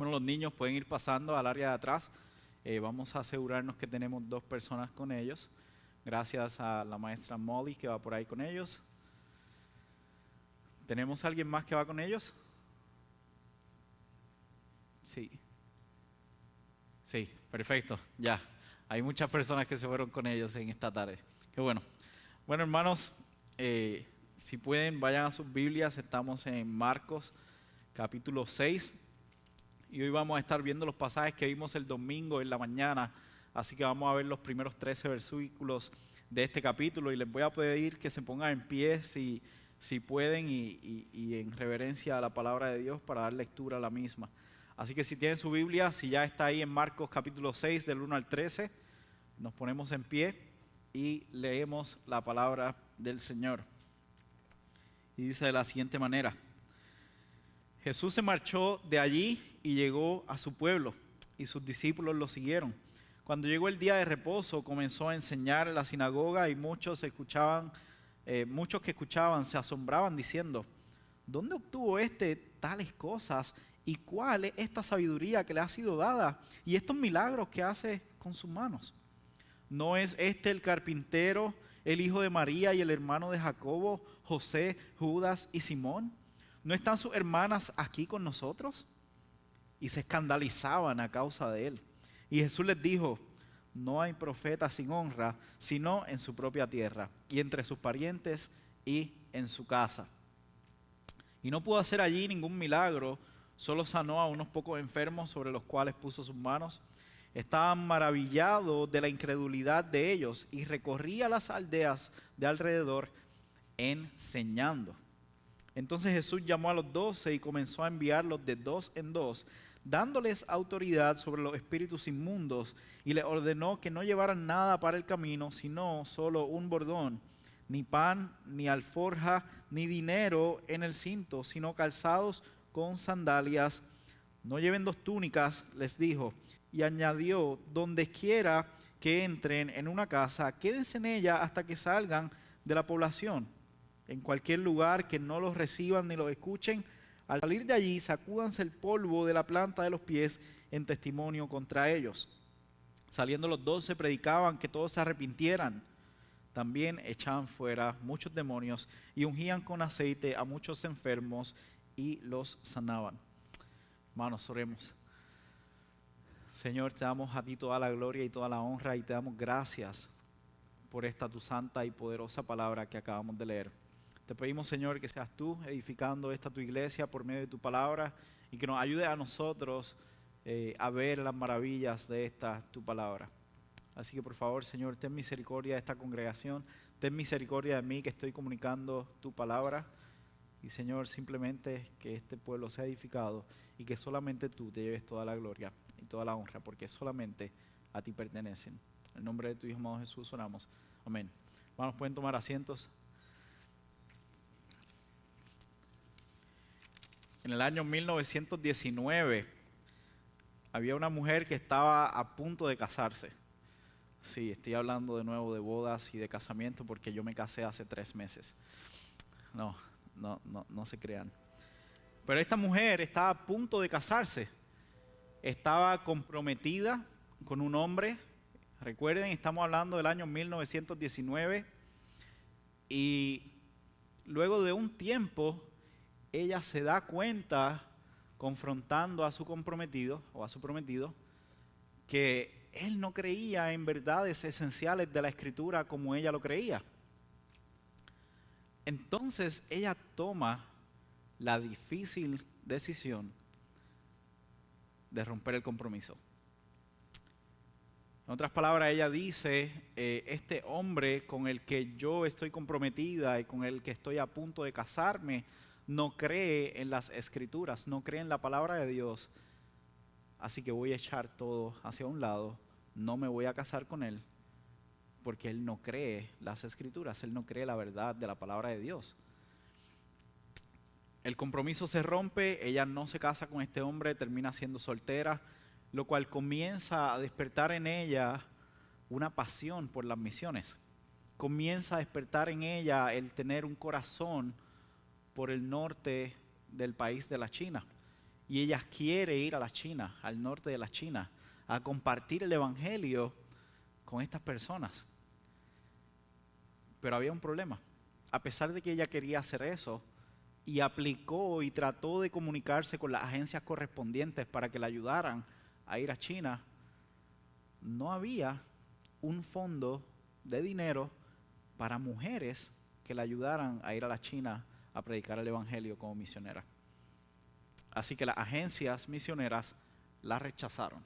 Bueno, los niños pueden ir pasando al área de atrás. Vamos a asegurarnos que tenemos 2 personas con ellos. Gracias a la maestra Molly que va por ahí con ellos. ¿Tenemos alguien más que va con ellos? Sí. Sí, perfecto. Ya. Hay muchas personas que se fueron con ellos en esta tarde. Qué bueno. Bueno, hermanos, si pueden, vayan a sus Biblias. Estamos en Marcos, capítulo 6. Y hoy vamos a estar viendo los pasajes que vimos el domingo en la mañana. Así que vamos a ver los primeros 13 versículos de este capítulo. Y les voy a pedir que se pongan en pie si pueden y en reverencia a la palabra de Dios para dar lectura a la misma. Así que si tienen su Biblia, si ya está ahí en Marcos capítulo 6 del 1 al 13, nos ponemos en pie y leemos la palabra del Señor. Y dice de la siguiente manera: Jesús se marchó de allí y llegó a su pueblo, y sus discípulos lo siguieron. Cuando llegó el día de reposo, comenzó a enseñar en la sinagoga y muchos que escuchaban se asombraban diciendo: ¿dónde obtuvo tales cosas? ¿Y cuál es esta sabiduría que le ha sido dada? ¿Y estos milagros que hace con sus manos? ¿No es este el carpintero, el hijo de María y el hermano de Jacobo, José, Judas y Simón? ¿No están sus hermanas aquí con nosotros? Y se escandalizaban a causa de él. Y Jesús les dijo: no hay profeta sin honra, sino en su propia tierra, y entre sus parientes y en su casa. Y no pudo hacer allí ningún milagro, solo sanó a unos pocos enfermos sobre los cuales puso sus manos. Estaban maravillados de la incredulidad de ellos y recorría las aldeas de alrededor enseñando. Entonces Jesús llamó a los 12 y comenzó a enviarlos de 2 en 2, dándoles autoridad sobre los espíritus inmundos, y les ordenó que no llevaran nada para el camino, sino solo un bordón, ni pan, ni alforja, ni dinero en el cinto, sino calzados con sandalias. No lleven 2 túnicas, les dijo, y añadió: donde quiera que entren en una casa, quédense en ella hasta que salgan de la población. En cualquier lugar que no los reciban ni los escuchen, al salir de allí, sacúdanse el polvo de la planta de los pies en testimonio contra ellos. Saliendo los 12, predicaban que todos se arrepintieran. También echaban fuera muchos demonios y ungían con aceite a muchos enfermos y los sanaban. Hermanos, oremos. Señor, te damos a ti toda la gloria y toda la honra y te damos gracias por esta tu santa y poderosa palabra que acabamos de leer. Te pedimos, Señor, que seas tú edificando esta tu iglesia por medio de tu palabra y que nos ayude a nosotros a ver las maravillas de esta tu palabra. Así que por favor, Señor, ten misericordia de esta congregación, ten misericordia de mí que estoy comunicando tu palabra. Y Señor, simplemente que este pueblo sea edificado y que solamente tú te lleves toda la gloria y toda la honra, porque solamente a ti pertenecen. En el nombre de tu Hijo amado Jesús oramos. Amén. Hermanos, pueden tomar asientos. En el año 1919 había una mujer que estaba a punto de casarse. Sí, estoy hablando de nuevo de bodas y de casamiento porque yo me casé hace 3 meses. No se crean. Pero esta mujer estaba a punto de casarse. Estaba comprometida con un hombre. Recuerden, estamos hablando del año 1919. Y luego de un tiempo, ella se da cuenta, confrontando a su comprometido o a su prometido, que él no creía en verdades esenciales de la Escritura como ella lo creía. Entonces ella toma la difícil decisión de romper el compromiso. En otras palabras, ella dice: este hombre con el que yo estoy comprometida y con el que estoy a punto de casarme no cree en las Escrituras, no cree en la palabra de Dios, así que voy a echar todo hacia un lado, no me voy a casar con él, porque él no cree las Escrituras, él no cree la verdad de la palabra de Dios. El compromiso se rompe, ella no se casa con este hombre, termina siendo soltera, lo cual comienza a despertar en ella una pasión por las misiones. Comienza a despertar en ella el tener un corazón por el norte del país de la China. y ella quiere ir a la China, al norte de la China, a compartir el evangelio con estas personas. Pero había un problema. A pesar de que ella quería hacer eso y aplicó y trató de comunicarse con las agencias correspondientes para que la ayudaran a ir a China, no había un fondo de dinero para mujeres que la ayudaran a ir a la China a predicar el evangelio como misionera. Así que las agencias misioneras la rechazaron.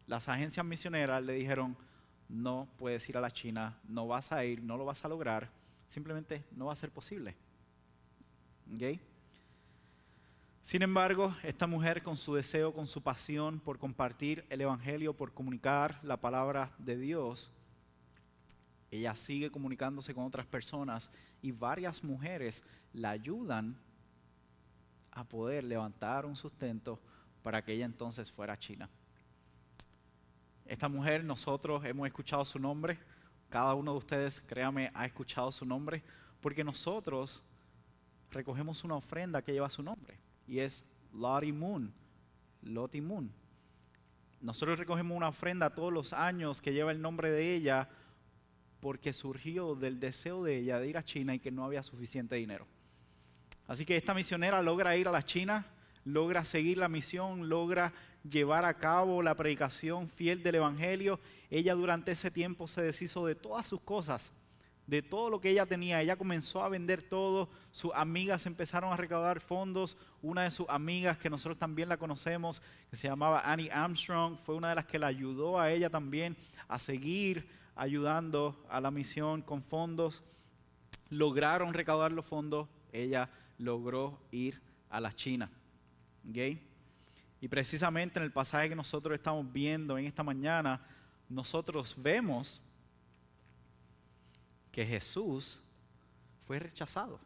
Las agencias misioneras le dijeron: no puedes ir a la China, no vas a ir, no lo vas a lograr, simplemente no va a ser posible. ¿Okay? Sin embargo, esta mujer, con su deseo, con su pasión por compartir el evangelio, por comunicar la palabra de Dios, ella sigue comunicándose con otras personas y varias mujeres la ayudan a poder levantar un sustento para que ella entonces fuera a China. Esta mujer, nosotros hemos escuchado su nombre, cada uno de ustedes, créame, ha escuchado su nombre, porque nosotros recogemos una ofrenda que lleva su nombre, y es Lottie Moon, Lottie Moon. Nosotros recogemos una ofrenda todos los años que lleva el nombre de ella, porque surgió del deseo de ella de ir a China y que no había suficiente dinero. Así que esta misionera logra ir a la China, logra seguir la misión, logra llevar a cabo la predicación fiel del evangelio. Ella durante ese tiempo se deshizo de todas sus cosas, de todo lo que ella tenía. Ella comenzó a vender todo, sus amigas empezaron a recaudar fondos. Una de sus amigas, que nosotros también la conocemos, que se llamaba Annie Armstrong, fue una de las que la ayudó a ella también a seguir ayudando a la misión con fondos. Lograron recaudar los fondos, ella logró ir a la China. ¿Okay? Y precisamente en el pasaje que nosotros estamos viendo en esta mañana, nosotros vemos que Jesús fue rechazado.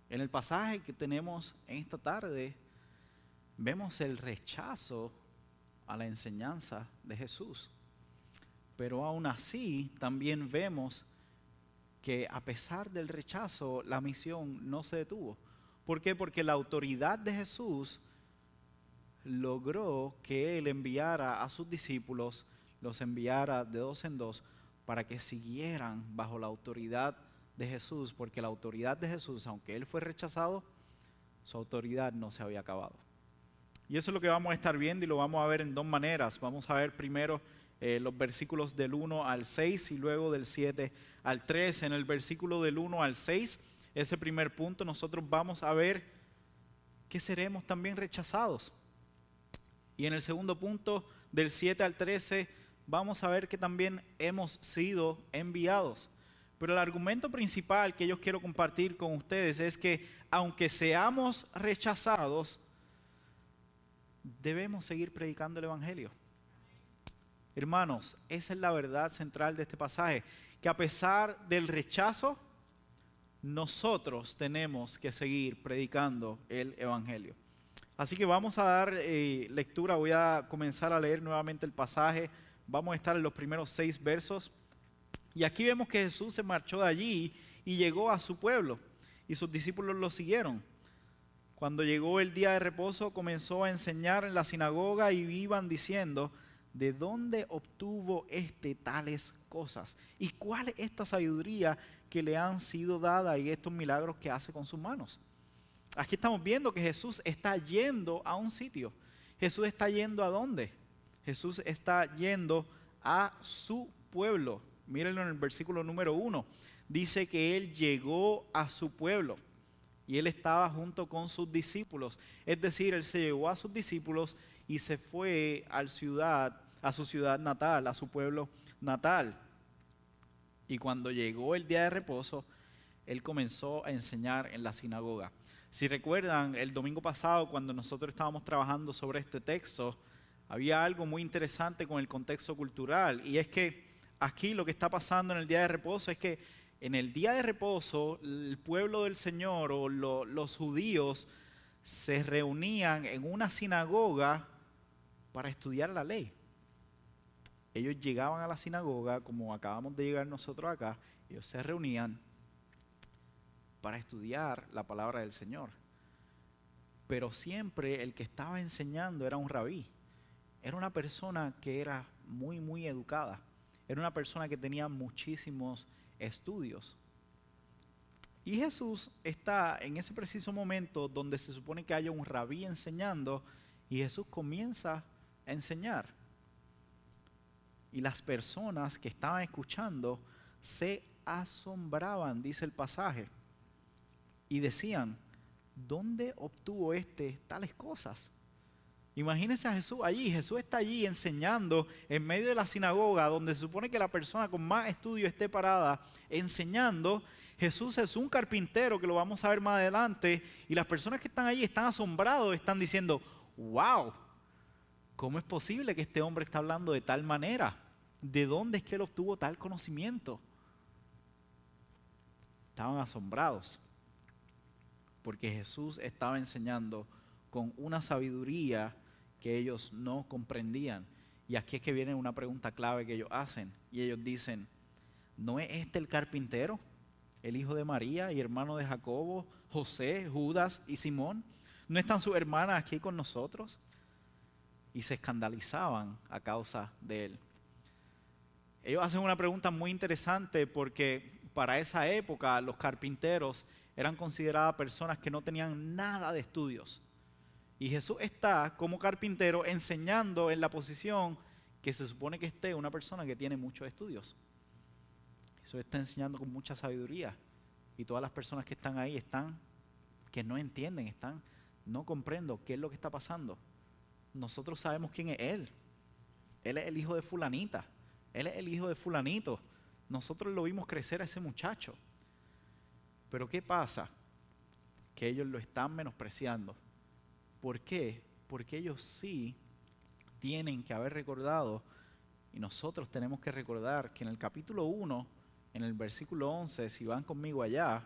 En el pasaje que tenemos en esta tarde, vemos el rechazo a la enseñanza de Jesús. Pero aún así, también vemos que a pesar del rechazo, la misión no se detuvo. ¿Por qué? Porque la autoridad de Jesús logró que Él enviara a sus discípulos, los enviara de dos en dos, para que siguieran bajo la autoridad de Jesús, porque la autoridad de Jesús, aunque Él fue rechazado, su autoridad no se había acabado. Y eso es lo que vamos a estar viendo, y lo vamos a ver en dos maneras. Vamos a ver primero los versículos del 1 al 6 y luego del 7 al 13. En el versículo del 1 al 6, ese primer punto, nosotros vamos a ver que seremos también rechazados. Y en el segundo punto, del 7 al 13, vamos a ver que también hemos sido enviados. Pero el argumento principal que yo quiero compartir con ustedes es que aunque seamos rechazados, debemos seguir predicando el evangelio. Hermanos, esa es la verdad central de este pasaje, que a pesar del rechazo, nosotros tenemos que seguir predicando el evangelio. Así que vamos a dar lectura. Voy a comenzar a leer nuevamente el pasaje. Vamos a estar en los primeros 6 versos. Y aquí vemos que Jesús se marchó de allí y llegó a su pueblo, y sus discípulos lo siguieron. Cuando llegó el día de reposo, comenzó a enseñar en la sinagoga, y iban diciendo: ¿de dónde obtuvo tales cosas? ¿Y cuál es esta sabiduría que le han sido dadas y estos milagros que hace con sus manos? Aquí estamos viendo que Jesús está yendo a un sitio. ¿Jesús está yendo a dónde? Jesús está yendo a su pueblo. Mírenlo en el versículo número 1. Dice que Él llegó a su pueblo y Él estaba junto con sus discípulos. Es decir, Él se llevó a sus discípulos y se fue a su ciudad natal, a su pueblo natal. Y cuando llegó el día de reposo, Él comenzó a enseñar en la sinagoga. Si recuerdan, el domingo pasado, cuando nosotros estábamos trabajando sobre este texto, había algo muy interesante con el contexto cultural, y es que aquí lo que está pasando en el día de reposo es que en el día de reposo el pueblo del Señor o los judíos se reunían en una sinagoga para estudiar la ley. Ellos llegaban a la sinagoga, como acabamos de llegar nosotros acá, ellos se reunían para estudiar la palabra del Señor. pero siempre el que estaba enseñando era un rabí. Era una persona que era muy, muy educada. Era una persona que tenía muchísimos estudios. Y Jesús está en ese preciso momento donde se supone que haya un rabí enseñando, y Jesús comienza a enseñar. Y las personas que estaban escuchando se asombraban, dice el pasaje, y decían: ¿dónde obtuvo tales cosas? Imagínense a Jesús allí. Jesús está allí enseñando en medio de la sinagoga, donde se supone que la persona con más estudio esté parada enseñando. Jesús es un carpintero, que lo vamos a ver más adelante, y las personas que están allí están asombrados, están diciendo: wow, ¿cómo es posible que este hombre está hablando de tal manera? ¿De dónde es que él obtuvo tal conocimiento? Estaban asombrados porque Jesús estaba enseñando con una sabiduría que ellos no comprendían. Y aquí es que viene una pregunta clave que ellos hacen, y ellos dicen: ¿no es este el carpintero, el hijo de María y hermano de Jacobo, José, Judas y Simón? ¿No están sus hermanas aquí con nosotros? Y se escandalizaban a causa de él. Ellos hacen una pregunta muy interesante, porque para esa época los carpinteros eran consideradas personas que no tenían nada de estudios. Y Jesús está como carpintero enseñando en la posición que se supone que esté una persona que tiene muchos estudios. Jesús está enseñando con mucha sabiduría, y todas las personas que están ahí que no entienden, no comprendo qué es lo que está pasando. Nosotros sabemos quién es Él. Él es el hijo de fulanita. Él es el hijo de fulanito. Nosotros lo vimos crecer a ese muchacho. Pero ¿qué pasa? Que ellos lo están menospreciando. ¿Por qué? Porque ellos sí tienen que haber recordado, y nosotros tenemos que recordar, que en el capítulo 1, en el versículo 11, si van conmigo allá,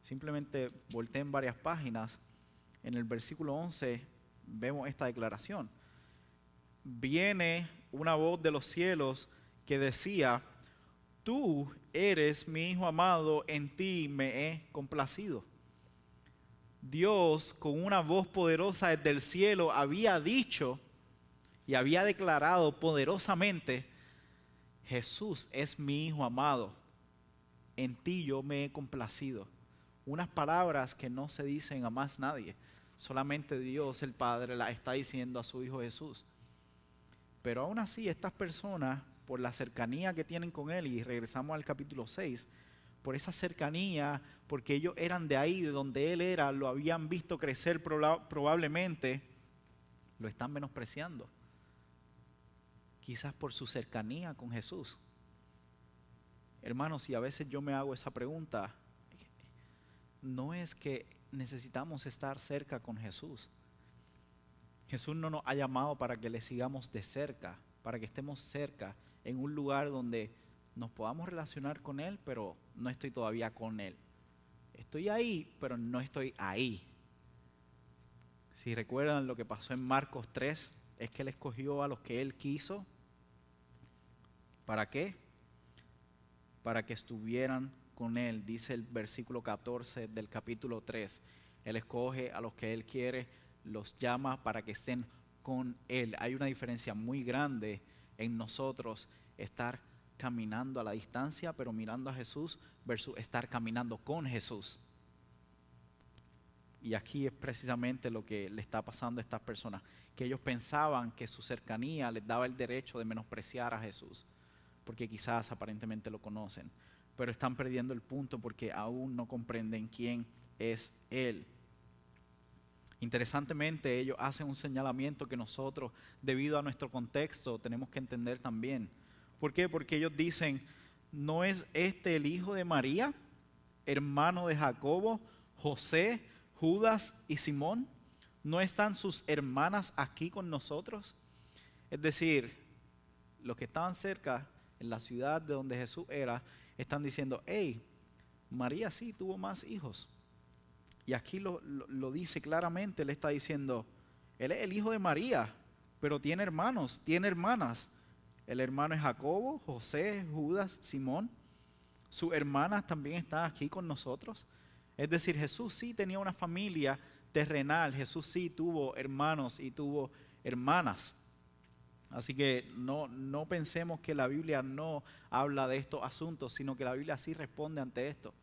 simplemente volteen varias páginas. En el versículo 11 vemos esta declaración. Viene una voz de los cielos que decía: tú eres mi hijo amado, en ti me he complacido. Dios, con una voz poderosa desde el cielo, había dicho y había declarado poderosamente: Jesús es mi hijo amado, en ti yo me he complacido. Unas palabras que no se dicen a más nadie, solamente Dios el Padre las está diciendo a su Hijo Jesús. Pero aún así, estas personas, por la cercanía que tienen con Él, y regresamos al capítulo 6, por esa cercanía, porque ellos eran de ahí, de donde Él era, lo habían visto crecer probablemente, lo están menospreciando. Quizás por su cercanía con Jesús. Hermanos, y a veces yo me hago esa pregunta, no es que necesitamos estar cerca con Jesús. Jesús no nos ha llamado para que le sigamos de cerca, para que estemos cerca en un lugar donde nos podamos relacionar con Él, pero no estoy todavía con Él. Estoy ahí, pero no estoy ahí. Si recuerdan lo que pasó en Marcos 3, es que Él escogió a los que Él quiso. ¿Para qué? Para que estuvieran con Él, dice el versículo 14 del capítulo 3. Él escoge a los que Él quiere, los llama para que estén con Él. Hay una diferencia muy grande en nosotros estar caminando a la distancia, pero mirando a Jesús, versus estar caminando con Jesús. Y aquí es precisamente lo que le está pasando a estas personas, que ellos pensaban que su cercanía les daba el derecho de menospreciar a Jesús, porque quizás aparentemente lo conocen, pero están perdiendo el punto porque aún no comprenden quién es Él. Interesantemente, ellos hacen un señalamiento que nosotros, debido a nuestro contexto, tenemos que entender también. ¿Por qué? Porque ellos dicen: ¿no es este el hijo de María, hermano de Jacobo, José, Judas y Simón? ¿No están sus hermanas aquí con nosotros? Es decir, los que estaban cerca, en la ciudad de donde Jesús era, están diciendo: hey, María sí tuvo más hijos. Y aquí lo dice claramente, él está diciendo: él es el hijo de María, pero tiene hermanos, tiene hermanas. El hermano es Jacobo, José, Judas, Simón. Sus hermanas también están aquí con nosotros. Es decir, Jesús sí tenía una familia terrenal, Jesús sí tuvo hermanos y tuvo hermanas. Así que no pensemos que la Biblia no habla de estos asuntos, sino que la Biblia sí responde ante esto.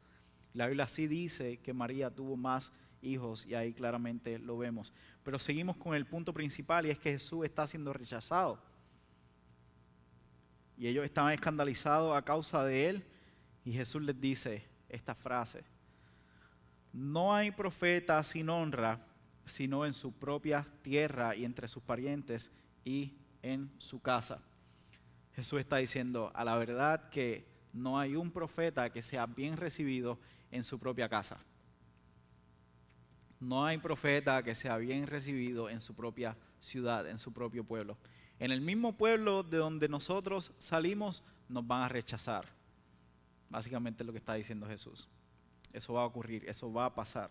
La Biblia sí dice que María tuvo más hijos y ahí claramente lo vemos. Pero seguimos con el punto principal y es que Jesús está siendo rechazado. Y ellos estaban escandalizados a causa de él y Jesús les dice esta frase: no hay profeta sin honra, sino en su propia tierra y entre sus parientes y en su casa. Jesús está diciendo, a la verdad que no hay un profeta que sea bien recibido en su propia casa. No hay profeta que sea bien recibido en su propia ciudad, en su propio pueblo. En el mismo pueblo de donde nosotros salimos, nos van a rechazar. Básicamente es lo que está diciendo Jesús. Eso va a ocurrir, eso va a pasar.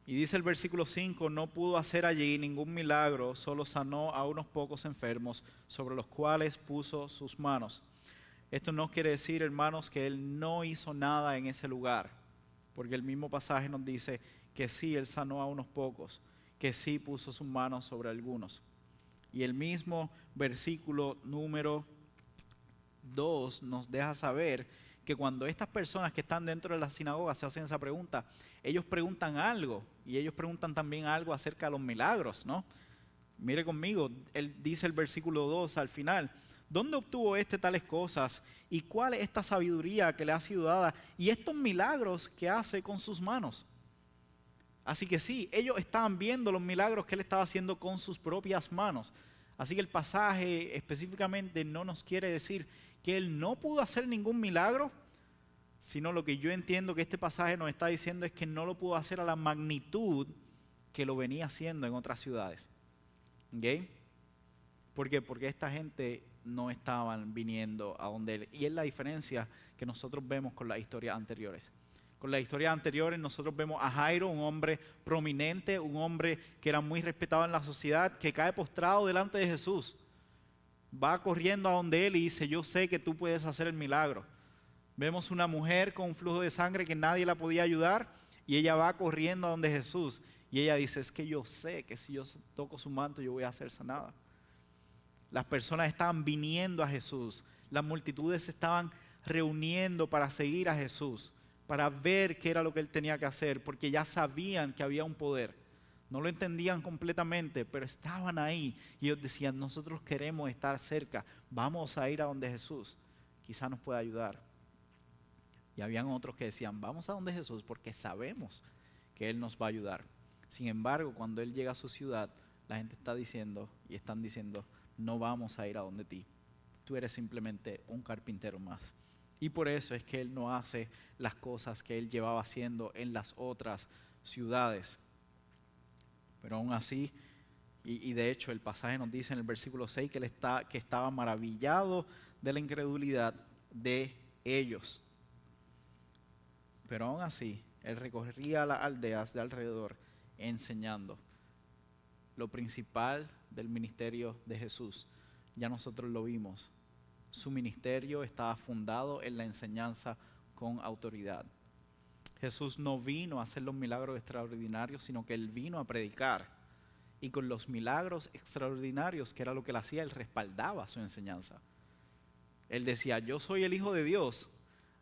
Y dice el versículo 5, no pudo hacer allí ningún milagro, solo sanó a unos pocos enfermos, sobre los cuales puso sus manos. Esto no quiere decir, hermanos, que él no hizo nada en ese lugar, porque el mismo pasaje nos dice que sí, él sanó a unos pocos, que sí puso sus manos sobre algunos. Y el mismo versículo número 2 nos deja saber que cuando estas personas que están dentro de la sinagoga se hacen esa pregunta, ellos preguntan algo y ellos preguntan también algo acerca de los milagros, ¿no? Mire conmigo, él dice el versículo 2 al final, ¿dónde obtuvo tales cosas y cuál es esta sabiduría que le ha sido dada y estos milagros que hace con sus manos? Así que sí, ellos estaban viendo los milagros que él estaba haciendo con sus propias manos. Así que el pasaje específicamente no nos quiere decir que él no pudo hacer ningún milagro, sino lo que yo entiendo que este pasaje nos está diciendo es que no lo pudo hacer a la magnitud que lo venía haciendo en otras ciudades. ¿Ok? ¿Por qué? Porque esta gente no estaban viniendo a donde él. Y es la diferencia que nosotros vemos con las historias anteriores. Con las historias anteriores nosotros vemos a Jairo, un hombre prominente, un hombre que era muy respetado en la sociedad, que cae postrado delante de Jesús. Va corriendo a donde él y dice, yo sé que tú puedes hacer el milagro. Vemos una mujer con un flujo de sangre que nadie la podía ayudar y ella va corriendo a donde Jesús. Y ella dice, es que yo sé que si yo toco su manto yo voy a ser sanada. Las personas estaban viniendo a Jesús. Las multitudes se estaban reuniendo para seguir a Jesús, para ver qué era lo que él tenía que hacer, porque ya sabían que había un poder. No lo entendían completamente, pero estaban ahí y ellos decían, nosotros queremos estar cerca, vamos a ir a donde Jesús, quizá nos pueda ayudar. Y habían otros que decían, vamos a donde Jesús porque sabemos que Él nos va a ayudar. Sin embargo, cuando Él llega a su ciudad, la gente está diciendo y están diciendo, no vamos a ir a donde ti, tú eres simplemente un carpintero más. Y por eso es que Él no hace las cosas que Él llevaba haciendo en las otras ciudades. Pero aún así, y de hecho el pasaje nos dice en el versículo 6 que estaba maravillado de la incredulidad de ellos. Pero aún así, Él recorría las aldeas de alrededor enseñando. Lo principal del ministerio de Jesús, ya nosotros lo vimos. Su ministerio estaba fundado en la enseñanza con autoridad. Jesús no vino a hacer los milagros extraordinarios, sino que Él vino a predicar. Y con los milagros extraordinarios, que era lo que Él hacía, Él respaldaba su enseñanza. Él decía, yo soy el Hijo de Dios,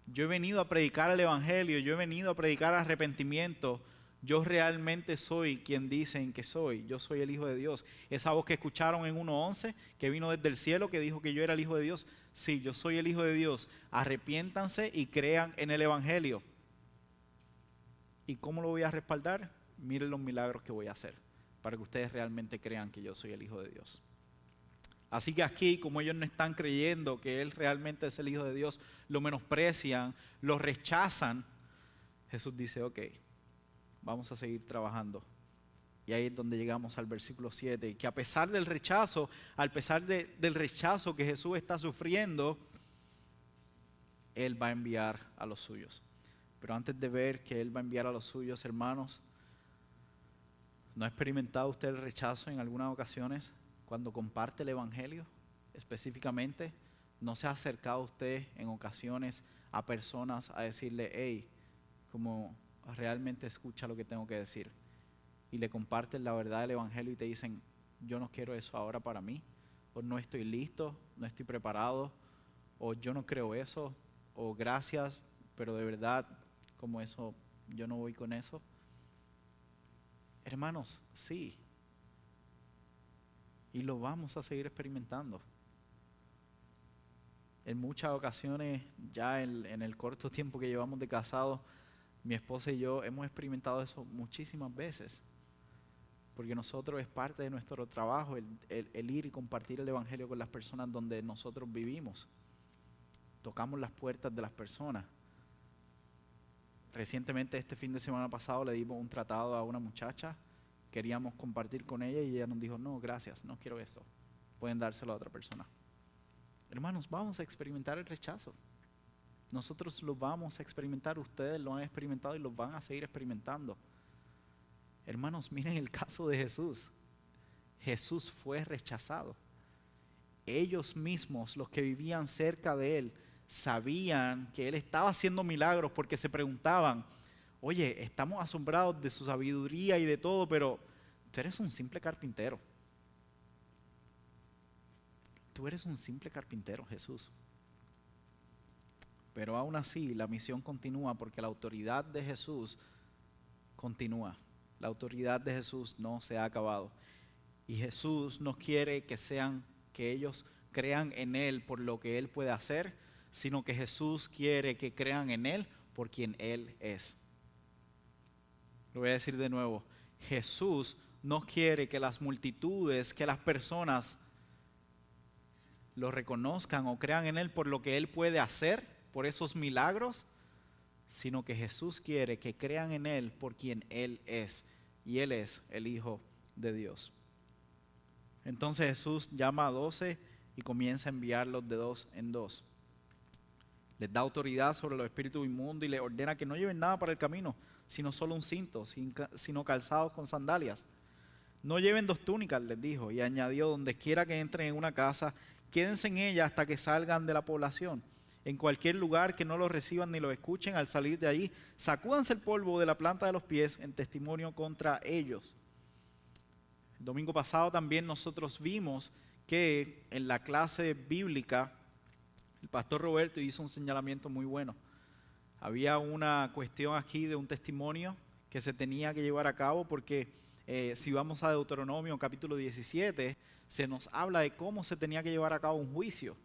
yo he venido a predicar el Evangelio, yo he venido a predicar arrepentimiento, yo realmente soy quien dicen que soy, yo soy el Hijo de Dios. Esa voz que escucharon en 1:11, que vino desde el cielo, que dijo que yo era el Hijo de Dios, sí, yo soy el Hijo de Dios, arrepiéntanse y crean en el Evangelio. ¿Y cómo lo voy a respaldar? Miren los milagros que voy a hacer, para que ustedes realmente crean que yo soy el Hijo de Dios. Así que aquí, como ellos no están creyendo que Él realmente es el Hijo de Dios, lo menosprecian, lo rechazan, Jesús dice, ok, vamos a seguir trabajando. Y ahí es donde llegamos al versículo 7, que a pesar del rechazo, del rechazo que Jesús está sufriendo, Él va a enviar a los suyos. Pero antes de ver que Él va a enviar a los suyos, hermanos, ¿no ha experimentado usted el rechazo en algunas ocasiones cuando comparte el Evangelio? Específicamente, ¿no se ha acercado usted en ocasiones a personas a decirle, hey, como realmente escucha lo que tengo que decir? y le compartes la verdad del Evangelio y te dicen, yo no quiero eso ahora para mí, o no estoy listo, no estoy preparado, o yo no creo eso, o gracias, pero de verdad, como eso, yo no voy con eso. Hermanos, sí, y lo vamos a seguir experimentando. En muchas ocasiones, ya en el corto tiempo que llevamos de casados, mi esposa y yo hemos experimentado eso muchísimas veces. Porque nosotros es parte de nuestro trabajo el ir y compartir el Evangelio con las personas donde nosotros vivimos. Tocamos las puertas de las personas. Recientemente, este fin de semana pasado, le dimos un tratado a una muchacha. Queríamos compartir con ella y ella nos dijo, no, gracias, no quiero esto. Pueden dárselo a otra persona. Hermanos, vamos a experimentar el rechazo. Nosotros lo vamos a experimentar, ustedes lo han experimentado y lo van a seguir experimentando. Hermanos, miren el caso de Jesús. Jesús fue rechazado. Ellos mismos, los que vivían cerca de él, sabían que él estaba haciendo milagros porque se preguntaban, oye, estamos asombrados de su sabiduría y de todo, pero tú eres un simple carpintero. Tú eres un simple carpintero, Jesús. Pero aún así, la misión continúa porque la autoridad de Jesús continúa. La autoridad de Jesús no se ha acabado. Y Jesús no quiere que ellos crean en Él por lo que Él puede hacer, sino que Jesús quiere que crean en Él por quien Él es. Lo voy a decir de nuevo. Jesús no quiere que las multitudes, que las personas lo reconozcan o crean en Él por lo que Él puede hacer, por esos milagros, sino que Jesús quiere que crean en Él por quien Él es. Y Él es el Hijo de Dios. Entonces Jesús llama a 12 y comienza a enviarlos de 2 en 2. Les da autoridad sobre los espíritus inmundos y les ordena que no lleven nada para el camino, sino solo un cinto, sino calzados con sandalias. No lleven 2 túnicas, les dijo, y añadió, donde quiera que entren en una casa, quédense en ella hasta que salgan de la población. En cualquier lugar que no los reciban ni los escuchen, al salir de allí, sacúdanse el polvo de la planta de los pies en testimonio contra ellos. El domingo pasado también nosotros vimos que en la clase bíblica el pastor Roberto hizo un señalamiento muy bueno. Había una cuestión aquí de un testimonio que se tenía que llevar a cabo porque si vamos a Deuteronomio capítulo 17, se nos habla de cómo se tenía que llevar a cabo un juicio.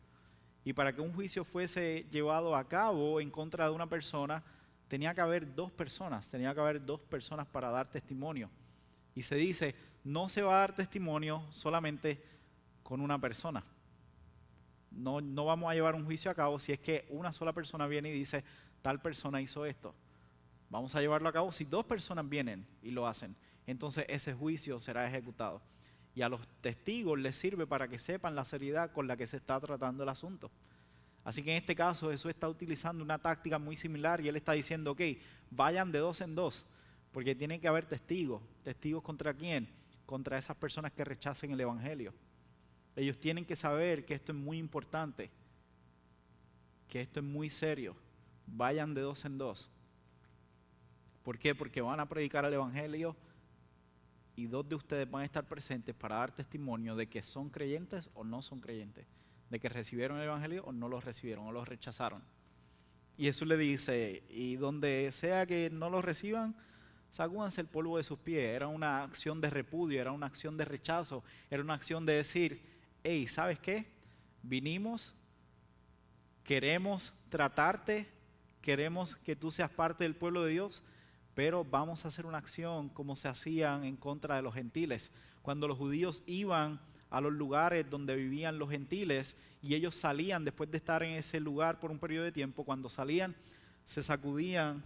Y para que un juicio fuese llevado a cabo en contra de una persona, tenía que haber 2 personas, para dar testimonio. Y se dice, no se va a dar testimonio solamente con una persona. No vamos a llevar un juicio a cabo si es que una sola persona viene y dice, tal persona hizo esto. Vamos a llevarlo a cabo si 2 personas vienen y lo hacen. Entonces ese juicio será ejecutado. Y a los testigos les sirve para que sepan la seriedad con la que se está tratando el asunto. Así que en este caso Jesús está utilizando una táctica muy similar y Él está diciendo, ok, vayan de 2 en 2, porque tiene que haber testigos. ¿Testigos contra quién? Contra esas personas que rechacen el Evangelio. Ellos tienen que saber que esto es muy importante, que esto es muy serio. Vayan de 2 en 2. ¿Por qué? Porque van a predicar el Evangelio y 2 de ustedes van a estar presentes para dar testimonio de que son creyentes o no son creyentes, de que recibieron el Evangelio o no lo recibieron o lo rechazaron. Y Jesús le dice, y donde sea que no lo reciban, sacúdanse el polvo de sus pies. Era una acción de repudio, era una acción de rechazo, era una acción de decir, hey, ¿sabes qué? Vinimos, queremos tratarte, queremos que tú seas parte del pueblo de Dios, pero vamos a hacer una acción como se hacían en contra de los gentiles. Cuando los judíos iban a los lugares donde vivían los gentiles y ellos salían después de estar en ese lugar por un periodo de tiempo, cuando salían se sacudían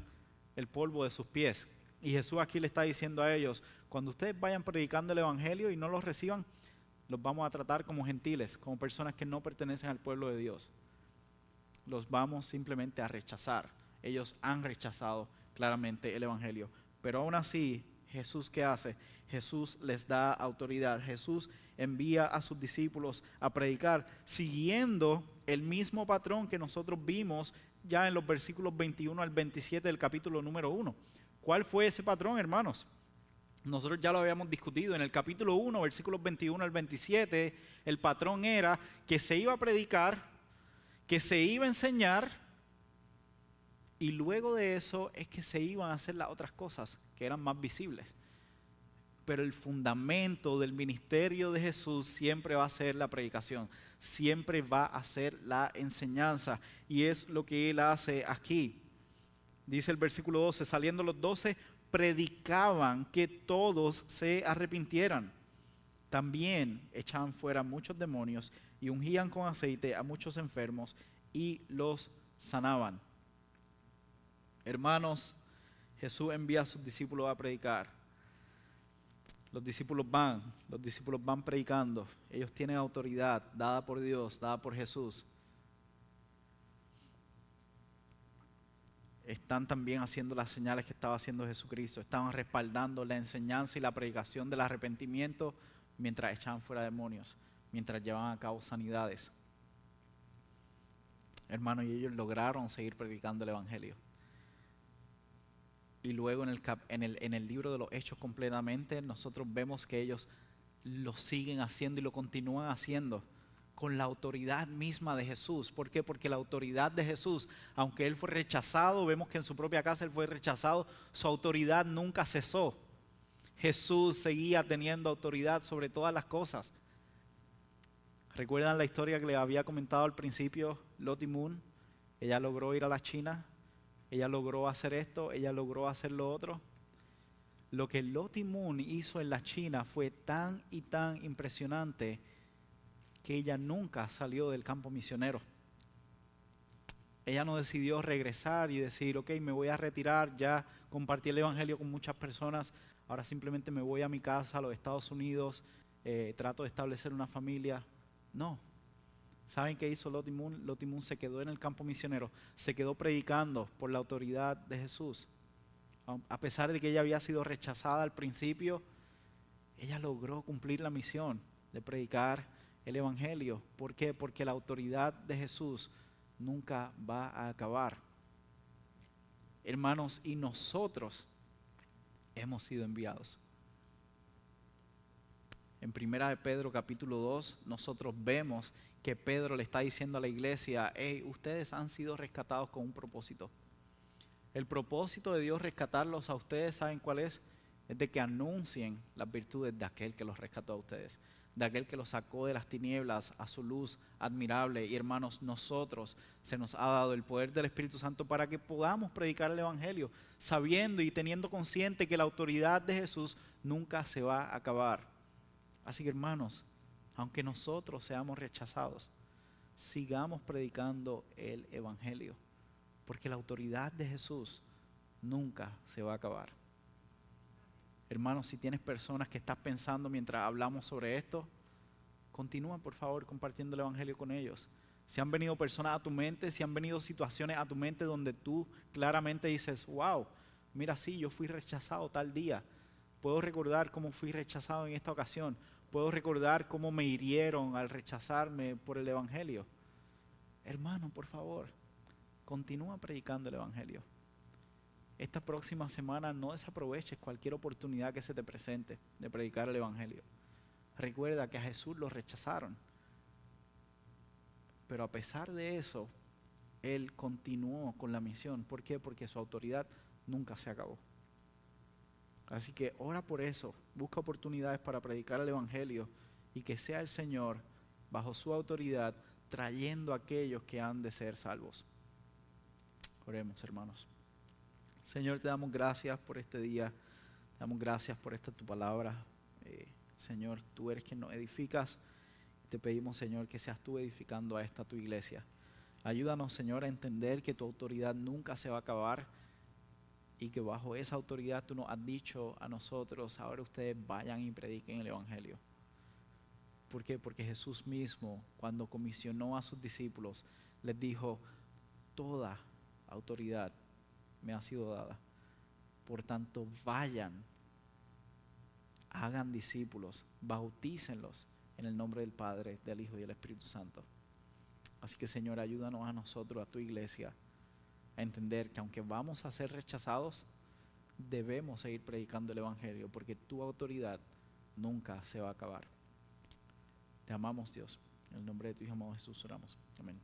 el polvo de sus pies. Y Jesús aquí le está diciendo a ellos, cuando ustedes vayan predicando el Evangelio y no los reciban, los vamos a tratar como gentiles, como personas que no pertenecen al pueblo de Dios. Los vamos simplemente a rechazar. Ellos han rechazado claramente el Evangelio. Pero aún así, Jesús, ¿qué hace? Jesús les da autoridad. Jesús envía a sus discípulos a predicar, siguiendo el mismo patrón que nosotros vimos ya en los versículos 21 al 27 del capítulo número 1. ¿Cuál fue ese patrón, hermanos? Nosotros ya lo habíamos discutido en el capítulo 1, versículos 21 al 27, el patrón era que se iba a predicar, que se iba a enseñar, y luego de eso es que se iban a hacer las otras cosas que eran más visibles. Pero el fundamento del ministerio de Jesús siempre va a ser la predicación, siempre va a ser la enseñanza, y es lo que Él hace aquí. Dice el versículo 12, saliendo los 12, predicaban que todos se arrepintieran. También echaban fuera muchos demonios y ungían con aceite a muchos enfermos y los sanaban. Hermanos, Jesús envía a sus discípulos a predicar. Los discípulos van predicando. Ellos tienen autoridad dada por Dios, dada por Jesús. Están también haciendo las señales que estaba haciendo Jesucristo. Estaban respaldando la enseñanza y la predicación del arrepentimiento mientras echaban fuera demonios, mientras llevaban a cabo sanidades. Hermanos, y ellos lograron seguir predicando el Evangelio. Y luego en el libro de los Hechos completamente, nosotros vemos que ellos lo siguen haciendo y lo continúan haciendo con la autoridad misma de Jesús. ¿Por qué? Porque la autoridad de Jesús, aunque Él fue rechazado, vemos que en su propia casa Él fue rechazado, su autoridad nunca cesó. Jesús seguía teniendo autoridad sobre todas las cosas. ¿Recuerdan la historia que les había comentado al principio, Lottie Moon? Ella logró ir a la China, ella logró hacer esto, ella logró hacer lo otro. Lo que Lottie Moon hizo en la China fue tan y tan impresionante que ella nunca salió del campo misionero. Ella no decidió regresar y decir, ok, me voy a retirar, ya compartí el Evangelio con muchas personas, ahora simplemente me voy a mi casa, a los Estados Unidos, trato de establecer una familia. No. ¿Saben qué hizo Lottie Moon? Lottie Moon se quedó en el campo misionero, se quedó predicando por la autoridad de Jesús. A pesar de que ella había sido rechazada al principio, ella logró cumplir la misión de predicar el Evangelio. ¿Por qué? Porque la autoridad de Jesús nunca va a acabar. Hermanos, y nosotros hemos sido enviados. En 1 de Pedro capítulo 2, nosotros vemos que Pedro le está diciendo a la iglesia, hey, ustedes han sido rescatados con un propósito. El propósito de Dios rescatarlos a ustedes, ¿saben cuál es? Es de que anuncien las virtudes de aquel que los rescató a ustedes, de aquel que los sacó de las tinieblas a su luz admirable. Y hermanos, nosotros se nos ha dado el poder del Espíritu Santo para que podamos predicar el Evangelio, sabiendo y teniendo consciente que la autoridad de Jesús nunca se va a acabar. Así que hermanos, aunque nosotros seamos rechazados, sigamos predicando el Evangelio, porque la autoridad de Jesús nunca se va a acabar. Hermanos, si tienes personas que estás pensando mientras hablamos sobre esto, continúa por favor compartiendo el Evangelio con ellos. Si han venido personas a tu mente, si han venido situaciones a tu mente donde tú claramente dices, wow, mira, sí, yo fui rechazado tal día. Puedo recordar cómo fui rechazado en esta ocasión. Puedo recordar cómo me hirieron al rechazarme por el Evangelio. Hermano, por favor, continúa predicando el Evangelio. Esta próxima semana no desaproveches cualquier oportunidad que se te presente de predicar el Evangelio. Recuerda que a Jesús lo rechazaron. Pero a pesar de eso, Él continuó con la misión. ¿Por qué? Porque su autoridad nunca se acabó. Así que ora por eso, busca oportunidades para predicar el Evangelio y que sea el Señor, bajo su autoridad, trayendo a aquellos que han de ser salvos. Oremos, hermanos. Señor, te damos gracias por este día, te damos gracias por esta tu palabra. Señor, tú eres quien nos edificas. Te pedimos, Señor, que seas tú edificando a esta tu iglesia. Ayúdanos, Señor, a entender que tu autoridad nunca se va a acabar y que bajo esa autoridad tú nos has dicho a nosotros, ahora ustedes vayan y prediquen el Evangelio. ¿Por qué? Porque Jesús mismo, cuando comisionó a sus discípulos, les dijo, toda autoridad me ha sido dada. Por tanto, vayan, hagan discípulos, bautícenlos en el nombre del Padre, del Hijo y del Espíritu Santo. Así que, Señor, ayúdanos a nosotros, a tu iglesia, a entender que aunque vamos a ser rechazados, debemos seguir predicando el Evangelio porque tu autoridad nunca se va a acabar. Te amamos, Dios. En el nombre de tu Hijo amado Jesús oramos. Amén.